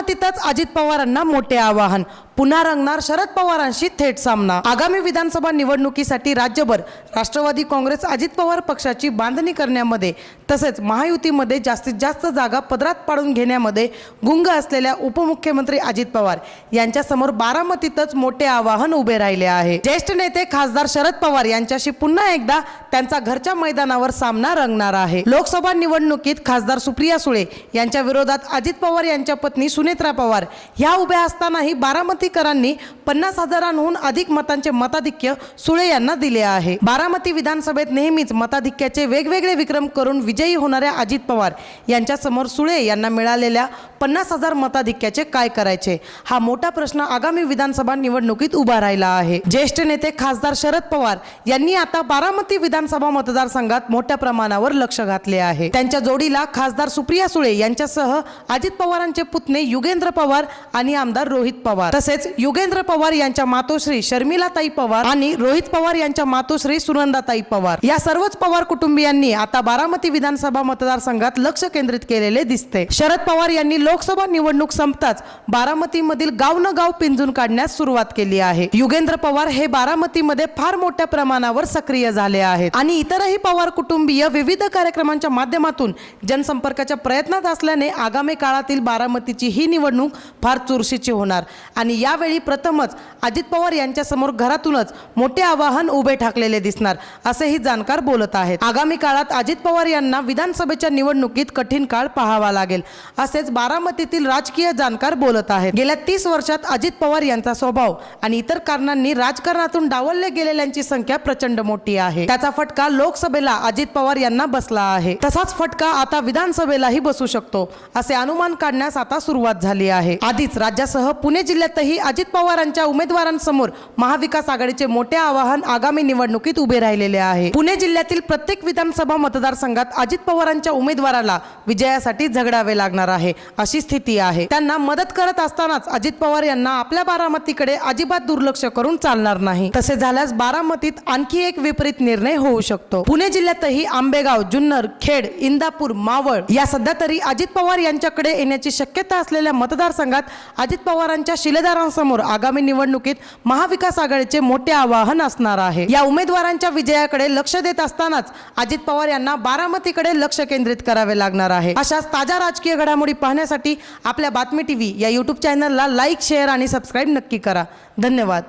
बारामतीतच अजित पवारांना मोठे आवाहन, पुन्हा रंगणार शरद पवारांशी थेट सामना। आगामी विधानसभा निवडणुकीसाठी राज्यभर राष्ट्रवादी काँग्रेस अजित पवार पक्षाची बांधणी करण्यामध्ये तसेच महायुतीमध्ये जास्तीत जास्त जागा पदरात पाडून घेण्यामध्ये गुंग असलेल्या उपमुख्यमंत्री अजित पवार यांच्या समोर बारामतीतच मोठे आवाहन उभे राहिले आहे। ज्येष्ठ नेते खासदार शरद पवार यांच्याशी पुन्हा एकदा त्यांचा घरच्या मैदानावर सामना रंगणार आहे। लोकसभा निवडणुकीत खासदार सुप्रिया सुळे यांच्या विरोधात अजित पवार यांच्या पत्नी सुनेत्रा पवार ह्या उभ्या असतानाही बारामतीकरांनी 50,000हून अधिक मतांचे मताधिक्य सुळे यांना दिले आहे। बारामती विधानसभेत नेहमीच मताधिक्याचे वेगवेगळे विक्रम करून विजयी होणाऱ्या अजित पवार यांच्या समोर सुळे यांना मिळालेल्या 50,000 मताधिक्याचे काय करायचे, हा मोठा प्रश्न आगामी विधानसभा निवडणुकीत उभा राहिला आहे। ज्येष्ठ नेते खासदार शरद पवार यांनी आता बारामती विधानसभा मतदारसंघात मोठ्या प्रमाणावर लक्ष घातले आहे। त्यांच्या जोडीला खासदार सुप्रिया सुळे यांच्यासह अजित पवारांचे पुतणे युगेंद्र पवार आणि आमदार रोहित पवार, तसेच युगेंद्र पवार यांच्या मातोश्री शर्मिलाताई पवार आणि रोहित पवार यांच्या मातोश्री सुनंदाताई पवार या सर्वच पवार कुटुंबियांनी आता बारामती विधानसभा मतदारसंघात लक्ष केंद्रित केलेले दिसते। शरद पवार यांनी लोकसभा निवडणूक संपताच बारामतीमधील गाव न गाव पिंजून काढण्यास सुरुवात केली आहे। युगेंद्र पवार हे बारामतीमध्ये फार मोठ्या प्रमाणावर सक्रिय झाले आहेत आणि इतरही पवार कुटुंबीय विविध कार्यक्रमांच्या माध्यमातून जनसंपर्काच्या प्रयत्नात असल्याने आगामी काळातील बारामतीची ही निवडणूक फार चुरशीची होणार आणि यावेळी प्रथमच अजित पवार यांच्या समोर घरातूनच मोठे आवाहन उभे ठाकलेले दिसणार असेही जाणकार बोलत आहेत। आगामी काळात अजित पवार यांना विधानसभेच्या निवडणुकीत कठीण काळ पाहावा लागेल असेच बारामतीतील राजकीय जाणकार बोलत आहेत। गेल्या 30 वर्षात अजित पवार यांचा स्वभाव आणि इतर कारणांनी राजकारणातून डावलले गेलेल्यांची संख्या प्रचंड मोठी आहे। त्याचा फटका लोकसभेला अजित पवार यांना बसला आहे, तसाच फटका आता विधानसभेलाही बसू शकतो असे अनुमान काढण्यास आता सुरुवात झाली आहे। आधीच राज्यासह पुणे जिल्ह्यातही अजित पवारांच्या उमेदवारांसमोर महाविकास आघाडीचे मोठे आवाहन आगामी निवडणुकीत उभे राहिलेले आहे। पुणे जिल्ह्यातील प्रत्येक विधानसभा मतदारसंघात अजित पवारांच्या उमेदवाराला विजयासाठी झगडावे लागणार आहे अशी स्थिती आहे। त्यांना मदत करत असतानाच अजित पवार यांना आपल्या बारामतीकडे अजिबात दुर्लक्ष करून चालणार नाही। तसे झाल्यास बारामतीत आणखी एक विपरीत निर्णय होऊ शकतो। पुणे जिल्ह्यातही आंबेगाव, जुन्नर, खेड, इंदापूर, मावळ या सध्या तरी अजित पवार यांच्याकडे येण्याची शक्यता असलेल्या मतदारसंघात अजित पवारांच्या शिलेदारांसमोर आगामी निवडणुकीत महाविकास आघाडीचे मोठे आवाहन असणार आहे। या उमेदवारांच्या विजयाकडे लक्ष देत असतानाच अजित पवार यांना बारामतीकडे लक्ष केंद्रित करावे लागणार आहे। अशाच ताज्या राजकीय घडामोडी पाहण्यासाठी आपल्या बातमी टीव्ही या YouTube चॅनलला लाईक, शेअर आणि सबस्क्राईब नक्की करा। धन्यवाद।